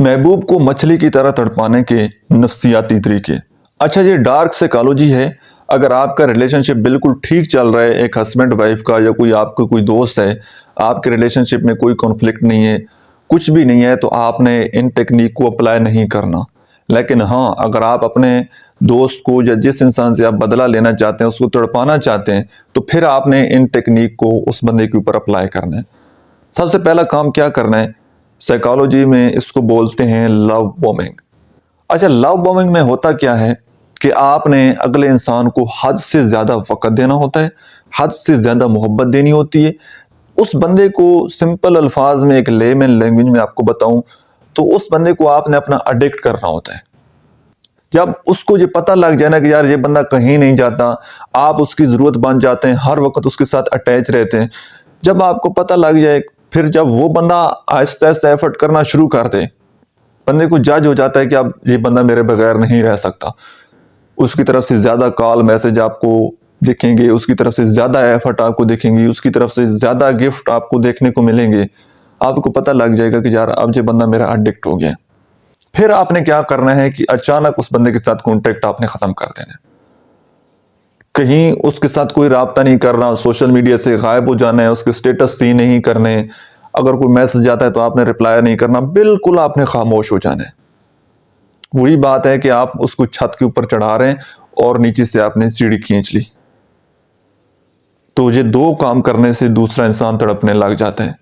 محبوب کو مچھلی کی طرح تڑپانے کے نفسیاتی طریقے۔ اچھا یہ ڈارک سائیکالوجی ہے۔ اگر آپ کا ریلیشن شپ بالکل ٹھیک چل رہا ہے، ایک ہسبینڈ وائف کا یا کوئی آپ کا کوئی دوست ہے، آپ کے ریلیشن شپ میں کوئی کنفلکٹ نہیں ہے، کچھ بھی نہیں ہے، تو آپ نے ان ٹیکنیک کو اپلائی نہیں کرنا۔ لیکن ہاں، اگر آپ اپنے دوست کو یا جس انسان سے آپ بدلہ لینا چاہتے ہیں، اس کو تڑپانا چاہتے ہیں، تو پھر آپ نے ان ٹیکنیک کو اس بندے کے اوپر اپلائی کرنا ہے۔ سب سے پہلا کام کیا کرنا ہے؟ سائیکالوجی میں اس کو بولتے ہیں لو بومنگ۔ اچھا، لو بومنگ میں ہوتا کیا ہے کہ آپ نے اگلے انسان کو حد سے زیادہ وقت دینا ہوتا ہے، حد سے زیادہ محبت دینی ہوتی ہے۔ اس بندے کو سمپل الفاظ میں، ایک لیمن لینگویج میں آپ کو بتاؤں تو اس بندے کو آپ نے اپنا اڈکٹ کرنا ہوتا ہے۔ جب اس کو یہ پتہ لگ جائے نا کہ یار یہ بندہ کہیں نہیں جاتا، آپ اس کی ضرورت بن جاتے ہیں، ہر وقت اس کے ساتھ اٹیچ رہتے ہیں۔ جب آپ کو پتہ لگ جائے، پھر جب وہ بندہ آہستہ آہستہ ایفرٹ کرنا شروع کر دے، بندے کو جج ہو جاتا ہے کہ اب یہ بندہ میرے بغیر نہیں رہ سکتا، اس کی طرف سے زیادہ کال میسج آپ کو دکھیں گے، اس کی طرف سے زیادہ ایفرٹ آپ کو دکھیں گی، اس کی طرف سے زیادہ گفٹ آپ کو دیکھنے کو ملیں گے، آپ کو پتہ لگ جائے گا کہ یار اب یہ بندہ میرا ایڈکٹ ہو گیا۔ پھر آپ نے کیا کرنا ہے کہ اچانک اس بندے کے ساتھ کانٹیکٹ آپ نے ختم کر دینا ہے، کہیں اس کے ساتھ کوئی رابطہ نہیں کرنا، سوشل میڈیا سے غائب ہو جانا ہے، اس کے سٹیٹس سی نہیں کرنے، اگر کوئی میسج آتا ہے تو آپ نے رپلائی نہیں کرنا، بالکل آپ نے خاموش ہو جانا ہے۔ وہی بات ہے کہ آپ اس کو چھت کے اوپر چڑھا رہے ہیں اور نیچے سے آپ نے سیڑھی کھینچ لی، تو یہ دو کام کرنے سے دوسرا انسان تڑپنے لگ جاتا ہے۔